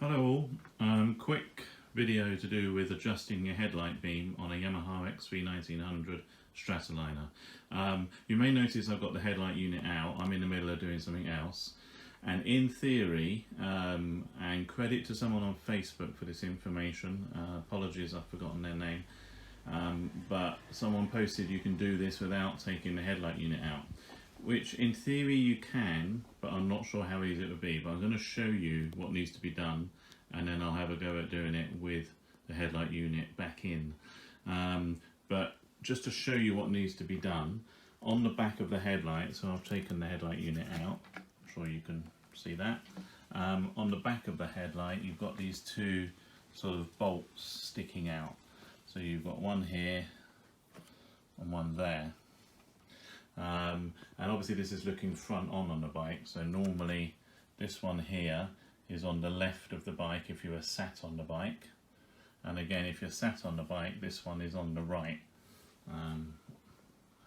Hello all, quick video to do with adjusting your headlight beam on a Yamaha XV1900 Stratoliner. You may notice I've got the headlight unit out. I'm in the middle of doing something else, and in theory, and credit to someone on Facebook for this information, apologies I've forgotten their name, but someone posted you can do this without taking the headlight unit out, which in theory you can, but I'm not sure how easy it would be. But I'm going to show you what needs to be done, and then I'll have a go at doing it with the headlight unit back in. But just to show you what needs to be done, on the back of the headlight, so I've taken the headlight unit out, I'm sure you can see that. On the back of the headlight you've got these two sort of bolts sticking out. So you've got one here and one there. And obviously this is looking front on the bike, so normally this one here is on the left of the bike if you were sat on the bike, and again if you're sat on the bike this one is on the right.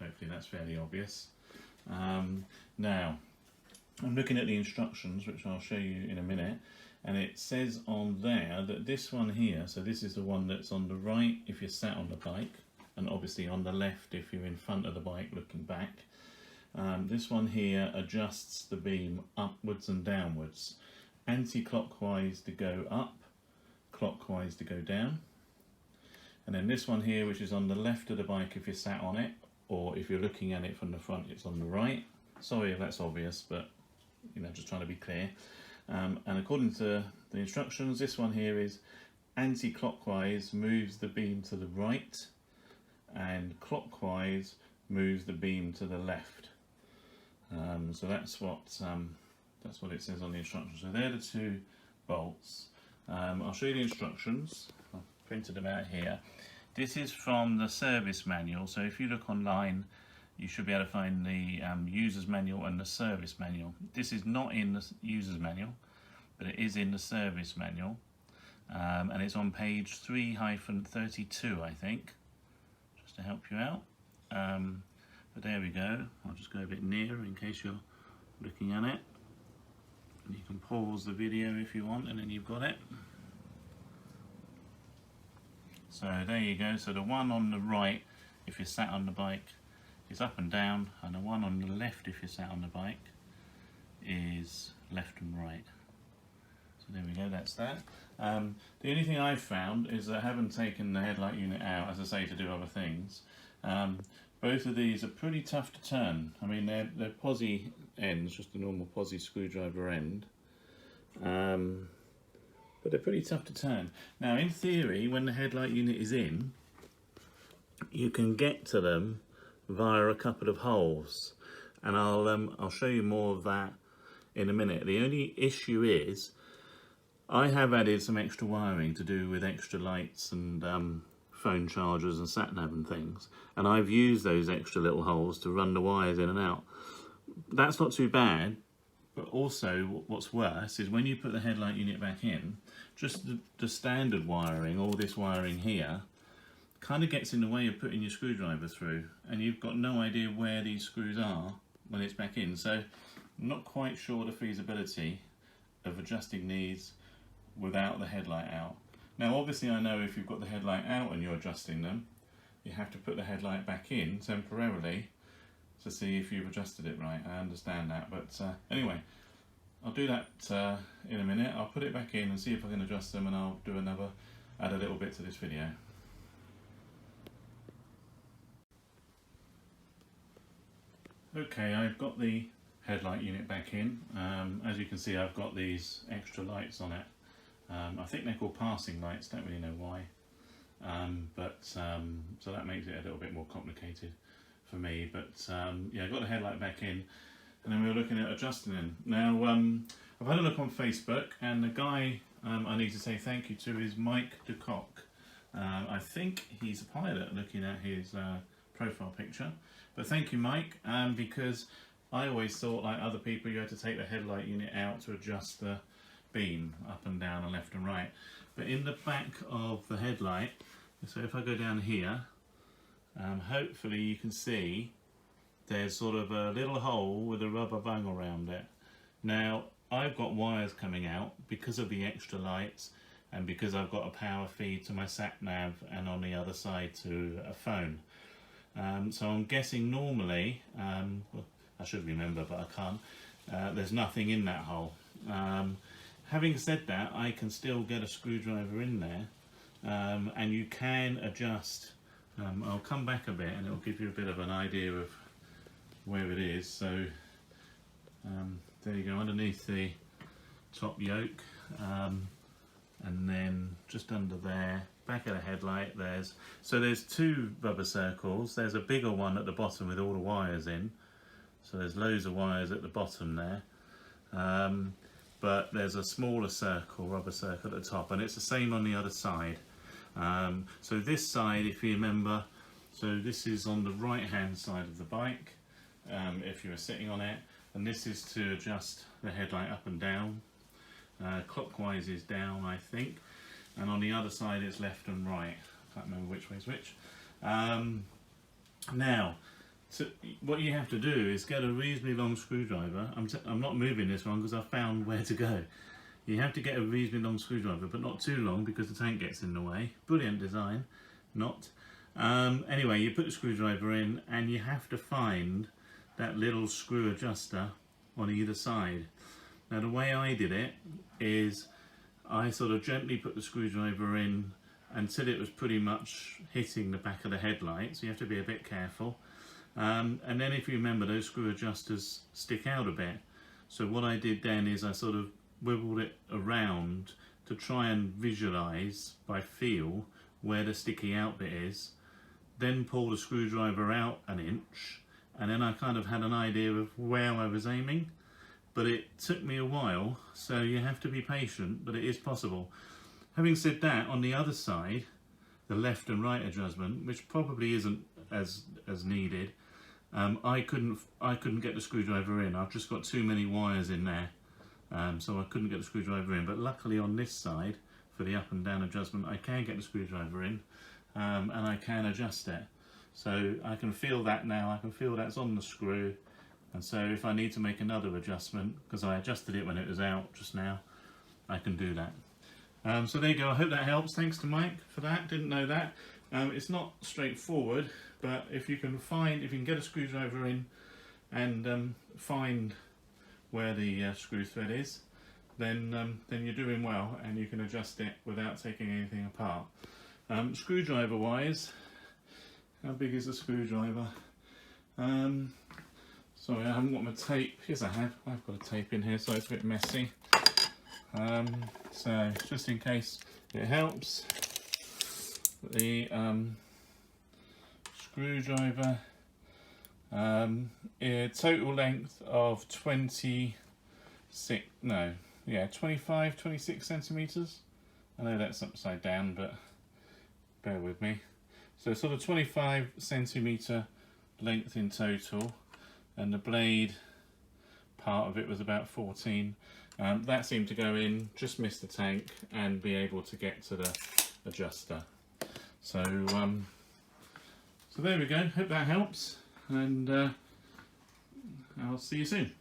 Hopefully that's fairly obvious. Now I'm looking at the instructions, which I'll show you in a minute, and it says on there that this one here, so this is the one that's on the right if you're sat on the bike, and obviously on the left if you're in front of the bike looking back. This one here adjusts the beam upwards and downwards, anti-clockwise to go up, clockwise to go down. And then this one here, which is on the left of the bike if you're sat on it, or if you're looking at it from the front, it's on the right. Sorry if that's obvious, but you know, just trying to be clear. And according to the instructions, this one here is anti-clockwise moves the beam to the right, and clockwise moves the beam to the left. So that's what it says on the instructions. So they're the two bolts. I'll show you the instructions. I've printed them out here. This is from the service manual. So if you look online, you should be able to find the user's manual and the service manual. This is not in the user's manual, but it is in the service manual, and it's on page 3-32, I think, just to help you out. But there we go. I'll just go a bit nearer in case you're looking at it. And you can pause the video if you want, and then you've got it. So there you go. So the one on the right, if you're sat on the bike, is up and down, and the one on the left, if you're sat on the bike, is left and right. So there we go, that's that. The only thing I've found is that I haven't taken the headlight unit out, as I say, to do other things. Both of these are pretty tough to turn. I mean, they're posi ends, just a normal posi screwdriver end. But they're pretty tough to turn. Now, in theory, when the headlight unit is in, you can get to them via a couple of holes, and I'll show you more of that in a minute. The only issue is I have added some extra wiring to do with extra lights and phone chargers and sat nav and things, and I've used those extra little holes to run the wires in and out. That's not too bad, but also what's worse is when you put the headlight unit back in, just the standard wiring, all this wiring here, kind of gets in the way of putting your screwdriver through, and you've got no idea where these screws are when it's back in. So I'm not quite sure the feasibility of adjusting these without the headlight out. Now obviously I know if you've got the headlight out and you're adjusting them, you have to put the headlight back in temporarily to see if you've adjusted it right. I understand that, but anyway, I'll do that in a minute. I'll put it back in and see if I can adjust them, and I'll do add a little bit to this video. Okay, I've got the headlight unit back in. As you can see, I've got these extra lights on it. I think they're called passing lights, don't really know why. So that makes it a little bit more complicated for me. But yeah, I got the headlight back in, and then we were looking at adjusting them. Now, I've had a look on Facebook, and the guy I need to say thank you to is Mike DeCock. I think he's a pilot, looking at his profile picture. But thank you, Mike, because I always thought, like other people, you had to take the headlight unit out to adjust the beam up and down and left and right. But in the back of the headlight, so if I go down here, hopefully you can see there's sort of a little hole with a rubber bung around it. Now I've got wires coming out because of the extra lights and because I've got a power feed to my sat nav and on the other side to a phone. So I'm guessing normally, well, I should remember but I can't, there's nothing in that hole. Having said that, I can still get a screwdriver in there, and you can adjust. I'll come back a bit and it'll give you a bit of an idea of where it is. So there you go, underneath the top yoke, and then just under there, back of the headlight, there's two rubber circles. There's a bigger one at the bottom with all the wires in, so there's loads of wires at the bottom there, but there's a smaller circle, rubber circle at the top, and it's the same on the other side. So this side, if you remember, so this is on the right hand side of the bike, if you were sitting on it, and this is to adjust the headlight up and down. Clockwise is down, I think, and on the other side it's left and right. I can't remember which way is which. Now, what you have to do is get a reasonably long screwdriver. I'm not moving this one because I found where to go. You have to get a reasonably long screwdriver, but not too long because the tank gets in the way. Brilliant design, not. Anyway, you put the screwdriver in and you have to find that little screw adjuster on either side. Now the way I did it is I sort of gently put the screwdriver in until it was pretty much hitting the back of the headlight, so you have to be a bit careful. And then if you remember, those screw adjusters stick out a bit. So what I did then is I sort of wiggled it around to try and visualise by feel where the sticky out bit is, then pull the screwdriver out an inch, and then I kind of had an idea of where I was aiming. But it took me a while, so you have to be patient, but it is possible. Having said that, on the other side, the left and right adjustment, which probably isn't as needed, I couldn't get the screwdriver in. I've just got too many wires in there, so I couldn't get the screwdriver in. But luckily on this side, for the up and down adjustment, I can get the screwdriver in, and I can adjust it. So I can feel that now. I can feel that's on the screw. And so if I need to make another adjustment, because I adjusted it when it was out just now, I can do that. So there you go, I hope that helps. Thanks to Mike for that, didn't know that. It's not straightforward, but if you can get a screwdriver in and find where the screw thread is, then you're doing well and you can adjust it without taking anything apart. Screwdriver wise, how big is the screwdriver? Sorry, I haven't got my tape. Yes, I have. I've got a tape in here, so it's a bit messy. So, just in case it helps, the screwdriver, a total length of 26 centimetres. I know that's upside down, but bear with me. So, sort of 25 centimetre length in total. And the blade part of it was about 14. That seemed to go in, just miss the tank and be able to get to the adjuster. So so there we go, hope that helps, and I'll see you soon.